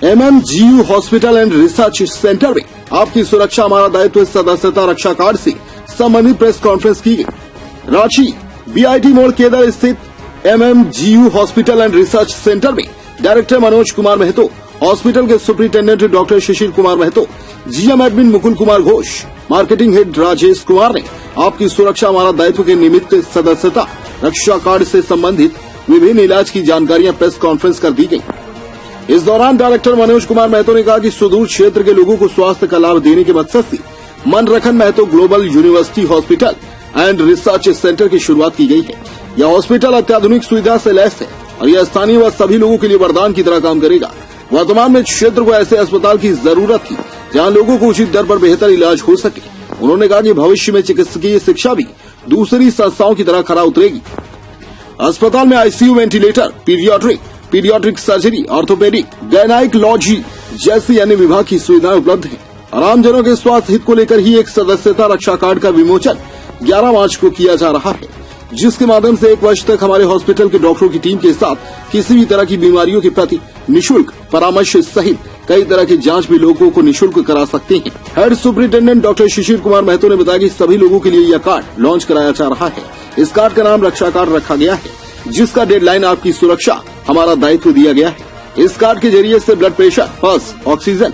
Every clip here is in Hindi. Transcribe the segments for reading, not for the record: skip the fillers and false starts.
MMGU hospital and research centre में आपकी सुरक्षा हमारा दायित्व सदस्यता रक्षा कार्ड से संबंधित प्रेस कॉन्फ्रेंस की गई। रांची BIT मोड़ केदार स्थित MMGU hospital and research centre में डायरेक्टर मनोज कुमार महतो, हॉस्पिटल के superintendent doctor Shishir Kumar Mahato, GM admin Mukul Kumar Ghosh, marketing head Rajesh Kumar ने आपकी सुरक्षा हमारा दायित्व के निमित्त सदस्यता रक्षा कार्ड से संबंधित विभिन्न इलाज की जानकारियां प्रेस कॉन्फ्रेंस कर दी गई। इस दौरान डायरेक्टर मनोज कुमार महतो ने कहा कि सुदूर क्षेत्र के लोगों को स्वास्थ्य का लाभ देने के मकसद से Manrakhan Mahato global university hospital and research centre की शुरुआत की गई है। यह हॉस्पिटल अत्याधुनिक सुविधा से लैस है और यह स्थानीय व सभी लोगों के लिए वरदान की तरह काम करेगा। वर्तमान में क्षेत्र को ऐसे अस्पताल की जरूरत थी जहां लोगों को उचित दर पर बेहतर इलाज हो सके। उन्होंने कहा कि भविष्य में चिकित्सकीय शिक्षा भी दूसरी संस्थाओं की तरह खरा उतरेगी। अस्पताल में ICU, ventilator, paediatric surgery, orthopaedic, gynaecology जैसी अन्य विभाग की सुविधाएं उपलब्ध हैं। आमजनों के स्वास्थ्य हित को लेकर ही एक सदस्यता रक्षा कार्ड का विमोचन 11 मार्च को किया जा रहा है, जिसके माध्यम से 1 वर्ष तक हमारे हॉस्पिटल के डॉक्टरों की टीम के साथ किसी भी तरह की बीमारियों के प्रति निःशुल्क परामर्श सहित कई तरह की जांच भी लोगों को निःशुल्क करा सकते हैं। Head superintendent doctor Shishir Kumar Mahato ने बताया कि सभी लोगों के लिए यह कार्ड लॉन्च कराया जा रहा है। इस कार्ड का नाम रक्षा कार्ड रखा गया है, जिसका डेडलाइन आपकी सुरक्षा हमारा दायित्व दिया गया है। इस कार्ड के जरिए से ब्लड प्रेशर, पल्स, ऑक्सीजन,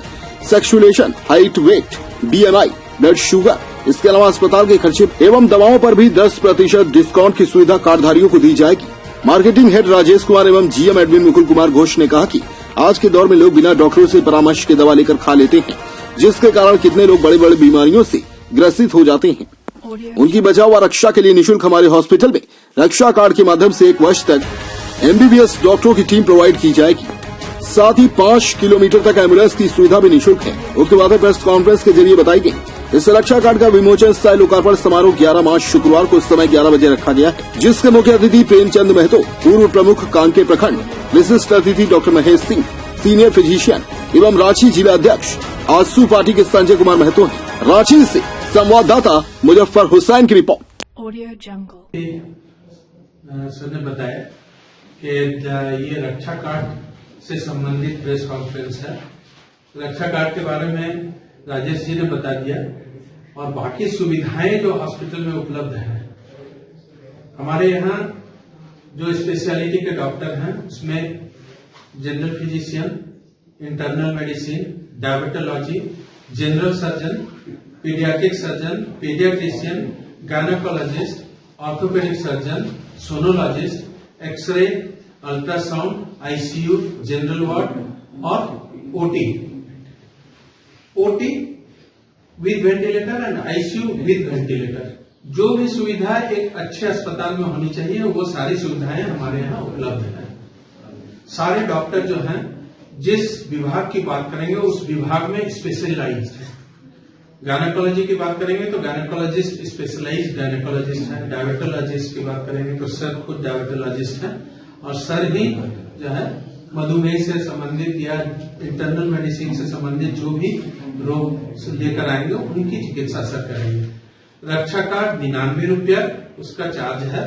सेक्सुलेशन, height, weight, BMI, blood sugar, इसके अलावा अस्पताल के खर्चे एवं दवाओं पर भी 10% डिस्काउंट की सुविधा कार्डधारियों को दी जाएगी। मार्केटिंग हेड राजेश कुमार एवं GM एडमिन मुकुल कुमार घोष ने कहा कि आज के दौर में लोग बिना डॉक्टरों से परामर्श के दवा लेकर खा लेते हैं, जिसके कारण कितने लोग बड़ी बड़ी बीमारियों से ग्रसित हो जाते हैं। उनकी बचाव व रक्षा के लिए निःशुल्क हमारे हॉस्पिटल में रक्षा कार्ड के माध्यम से 1 वर्ष तक MBBS डॉक्टरों की टीम प्रोवाइड की जाएगी। साथ ही 5 किलोमीटर तक एम्बुलेंस की सुविधा भी निःशुल्क है। उसके बाद प्रेस कॉन्फ्रेंस के जरिए बताई गई। इस रक्षा कार्ड का विमोचन सह लोकार्पण समारोह 11 मार्च शुक्रवार को समय 11 बजे रखा गया है, जिसके मुख्य अतिथि प्रेमचंद महतो, पूर्व प्रमुख कांके प्रखंड, विशिष्ट अतिथि doctor Mahesh Singh, senior physician एवं रांची जिला अध्यक्ष आजसू पार्टी के संजय कुमार महतो हैं। रांची से संवाददाता मुजफ्फर हुसैन की रिपोर्ट। ऑडियो जंगल सर ने बताया कि ये रक्षा कार्ड से संबंधित प्रेस कॉन्फ्रेंस है। रक्षा कार्ड के बारे में राजेश जी ने बता दिया और बाकी सुविधाएं जो हॉस्पिटल में उपलब्ध है। हमारे यहाँ जो स्पेशलिटी के डॉक्टर हैं उसमें general physician, internal medicine, diabetology, general surgeon, paediatric surgeon, paediatrician, gynaecologist, orthopaedic surgeon, sonologist, X-ray, ultrasound, ICU, general ward और OT with ventilator and ICU with ventilator. जो भी सुविधा एक अच्छे अस्पताल में होनी चाहिए वो सारी सुविधाएं हमारे यहाँ उपलब्ध है। सारे डॉक्टर जो हैं जिस विभाग की बात करेंगे उस विभाग में स्पेशलाइज्ड है। गायनेकोलॉजी की बात करेंगे तो गायनेकोलॉजिस्ट स्पेशलाइज्ड गायनेकोलॉजिस्ट है। डायबिटोलॉजिस्ट की बात करेंगे तो सर खुद डायबिटोलॉजिस्ट है और सर ही जो है मधुमेह से संबंधित या इंटरनल मेडिसिन से संबंधित जो भी रोग लेकर आएंगे उनकी चिकित्सा सर करेंगे। रक्षा कार्ड 99 रुपया उसका चार्ज है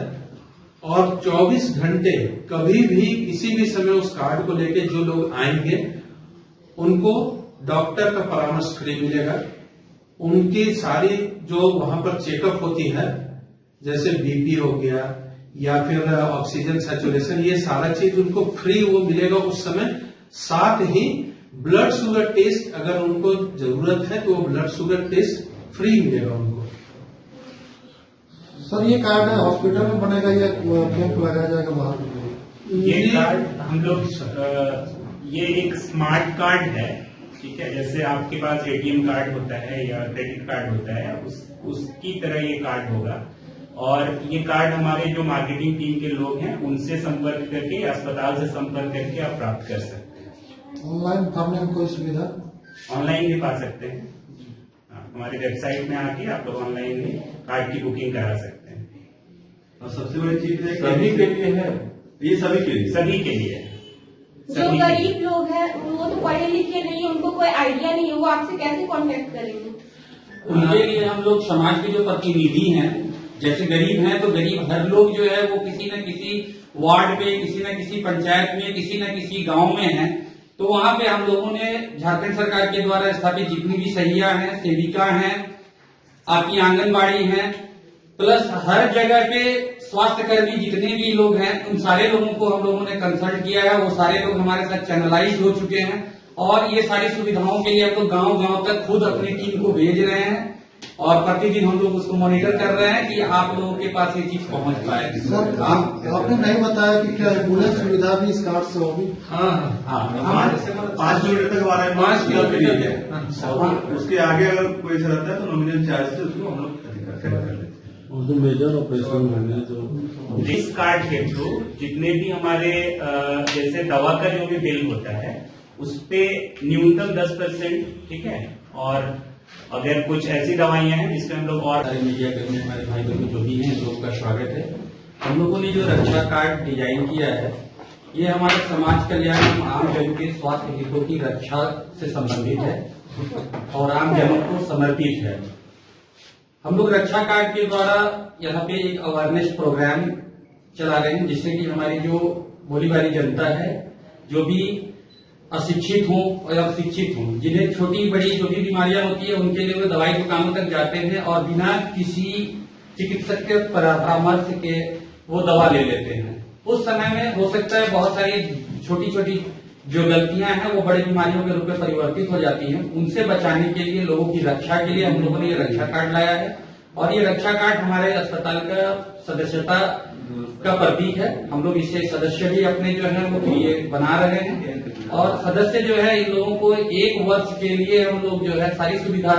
और 24 घंटे कभी भी किसी भी समय उस कार्ड को लेके जो लोग आएंगे उनको डॉक्टर का परामर्श फ्री मिलेगा। उनकी सारी जो वहां पर चेकअप होती है जैसे BP हो गया या फिर ऑक्सीजन सैचुरेशन, ये सारा चीज उनको फ्री वो मिलेगा उस समय। साथ ही ब्लड शुगर टेस्ट अगर उनको जरूरत है तो वो ब्लड शुगर टेस्ट फ्री मिलेगा उनको। सर ये कार्ड है हॉस्पिटल में बनेगा या कैंप लगाया जाएगा बाहर? ये कार्ड हम लोग ये एक स्मार्ट कार्ड है, ठीक है। जैसे आपके पास ATM कार्ड होता है या क्रेडिट कार्ड होता है उसकी तरह ये कार्ड होगा और ये कार्ड हमारे जो मार्केटिंग टीम के लोग हैं उनसे संपर्क करके अस्पताल से संपर्क करके आप प्राप्त कर सकते हैं। ऑनलाइन फार्मिंग में कोई सुविधा? ऑनलाइन भी पा सकते हैं। हमारी वेबसाइट में आके आप लोग ऑनलाइन भी कार्ड की बुकिंग करा सकते हैं। और सबसे बड़ी चीज है सभी के लिए है, ये सभी के लिए जो गरीब लोग हैं वो तो पढ़े लिखे नहीं, उनको कोई आइडिया नहीं है, वो आपसे कैसे कांटेक्ट करेंगे? उनके लिए हम लोग समाज के जो प्रतिनिधि हैं, जैसे गरीब हैं तो गरीब हर लोग जो है वो किसी न किसी वार्ड पे, किसी न किसी पंचायत में, किसी न किसी गांव में है, तो वहां पे हम लोगों ने झारखंड सरकार के द्वारा स्थापित जितनी भी सहिया हैं, सेविका हैं, आपकी आंगनबाड़ी हैं, प्लस हर जगह पे स्वास्थ्य कर्मी जितने भी लोग हैं, उन सारे लोगों को हम लोगों ने कंसल्ट किया है। वो सारे लोग हमारे साथ चैनलाइज हो चुके हैं और ये सारी सुविधाओं के लिए हम लोग गांव-गांव तक खुद अपनी टीम को भेज रहे हैं और प्रतिदिन हम लोग उसको मॉनिटर कर रहे हैं कि आप लोगों के पास ये चीज पहुंच पाए। सर आपने नहीं बताया कि क्या एम्बुलेंस सुविधा भी इस कार्ड से होगी? हाँ हाँ 5 किलोमीटर तक आ रहा है, 5 किलोमीटर है। और उसके आगे अगर कोई ऐसा रहता है तो नॉमिनल चार्ज से उसको हम लोग कर लेते हैं। और जो मेजर ऑपरेशन होंगे जो इस कार्ड के थ्रू जितने भी हमारे जैसे दवा का जो भी बिल होता है उस पे न्यूनतम 10%, ठीक है। और अगर कुछ ऐसी दवाइयां हैं जिसपे हम लोग और सारे मीडिया कर्मी हमारे भाई बहन जो भी हैं, लोगों का स्वागत है। हम लोगों ने जो रक्षा कार्ड डिजाइन किया है, ये हमारे समाज कल्याण एवं आम जन के स्वास्थ्य हितों की रक्षा से संबंधित है और आम जनों को समर्पित है। हम लोग रक्षा कार्ड के द्वारा यहाँ पे एक अवेयरनेस प्रोग्राम चला रहे हैं, जिससे कि हमारी जो भोली भाली जनता है, जो भी अशिक्षित हो और अशिक्षित हो, जिन्हें छोटी बड़ी जो भी बीमारियां होती है, उनके लिए वो दवाई दुकानों तक जाते हैं और बिना किसी चिकित्सक के परामर्श के वो दवा ले लेते हैं। उस समय में हो सकता है बहुत सारी छोटी छोटी जो गलतियां हैं वो बड़ी बीमारियों के रूप में परिवर्तित हो जाती हैं। उनसे बचाने के लिए, लोगों की रक्षा के लिए हम लोगों ने ये रक्षा कार्ड लाया है और ये रक्षा कार्ड हमारे अस्पताल का सदस्यता का प्रतीक है। हम लोग इससे सदस्य भी अपने जो है वो ये बना रहे हैं और सदस्य जो है इन लोगों को 1 वर्ष के लिए हम लोग जो है सारी सुविधा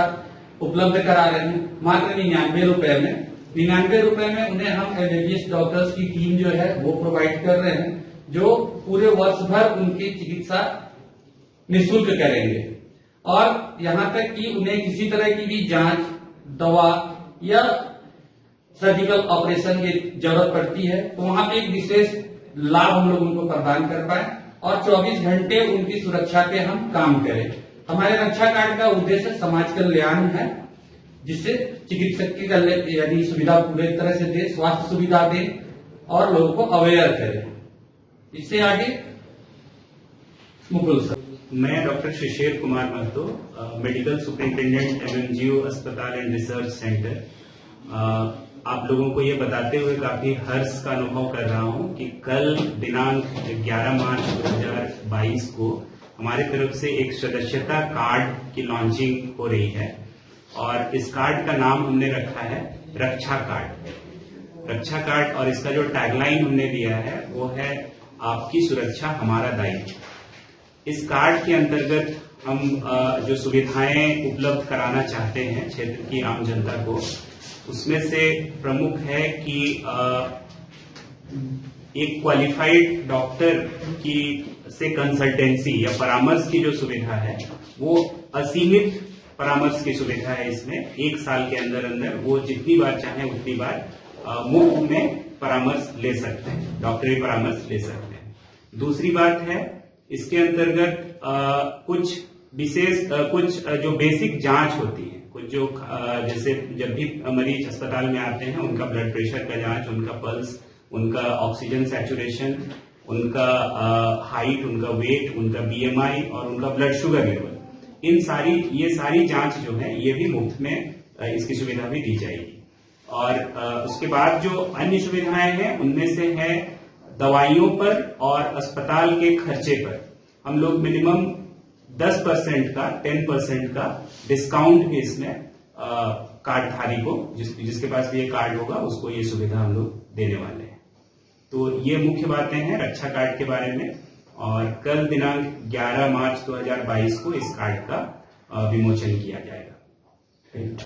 उपलब्ध करा रहे हैं मात्र 99 रुपए में। 99 रुपए में उन्हें हम एमबीबीएस डॉक्टर्स की टीम जो है वो प्रोवाइड कर रहे हैं, जो पूरे वर्ष भर उनकी चिकित्सा निःशुल्क करेंगे। और यहाँ तक कि उन्हें किसी तरह की भी जांच, दवा या सर्जिकल ऑपरेशन की जरूरत पड़ती है तो वहां पे एक विशेष लाभ हम लोग उनको प्रदान कर पाए और 24 घंटे उनकी सुरक्षा पे हम काम करें। हमारे रक्षा कार्ड का उद्देश्य समाज कल्याण है, जिससे चिकित्सक की यानी सुविधा पूरी तरह से दे, स्वास्थ्य सुविधा दे और लोगों को अवेयर करे। इससे आगे मुकुल सर। मैं doctor Shishir Kumar Mahato, medical superintendent MMGO अस्पताल एंड रिसर्च सेंटर। आप लोगों को ये बताते हुए काफी हर्ष का अनुभव कर रहा हूं कि कल दिनांक 11 मार्च 2022 को हमारे तरफ से एक सदस्यता कार्ड की लॉन्चिंग हो रही है और इस कार्ड का नाम हमने रखा है रक्षा कार्ड। रक्षा कार्ड और इसका जो टैगलाइन हमने दिया है वो है आपकी सुरक्षा हमारा दायित्व। इस कार्ड के अंतर्गत हम जो सुविधाएं उपलब्ध कराना चाहते हैं क्षेत्र की आम जनता को, उसमें से प्रमुख है कि एक क्वालिफाइड डॉक्टर की से कंसल्टेंसी या परामर्श की जो सुविधा है वो असीमित परामर्श की सुविधा है। इसमें 1 साल के अंदर अंदर वो जितनी बार चाहे उतनी बार मुफ्त में परामर्श ले सकते हैं, डॉक्टरी परामर्श ले सकते हैं। दूसरी बात है, इसके अंतर्गत कुछ विशेष कुछ जो बेसिक जांच होती है, कुछ जो जैसे जब भी मरीज अस्पताल में आते हैं उनका ब्लड प्रेशर का जांच, उनका पल्स, उनका ऑक्सीजन सैचुरेशन, उनका हाइट, उनका वेट, उनका BMI और उनका ब्लड शुगर लेवल, ये सारी जांच जो है ये भी मुफ्त में इसकी सुविधा भी दी जाएगी। और उसके बाद जो अन्य सुविधाएं हैं उनमें से है दवाइयों पर और अस्पताल के खर्चे पर हम लोग मिनिमम 10% का 10% का डिस्काउंट भी इसमें कार्डधारी को, जिसके पास भी ये कार्ड होगा उसको ये सुविधा हम लोग देने वाले हैं। तो ये मुख्य बातें हैं रक्षा कार्ड के बारे में और कल दिनांक 11 मार्च 2022 को इस कार्ड का विमोचन किया जाएगा।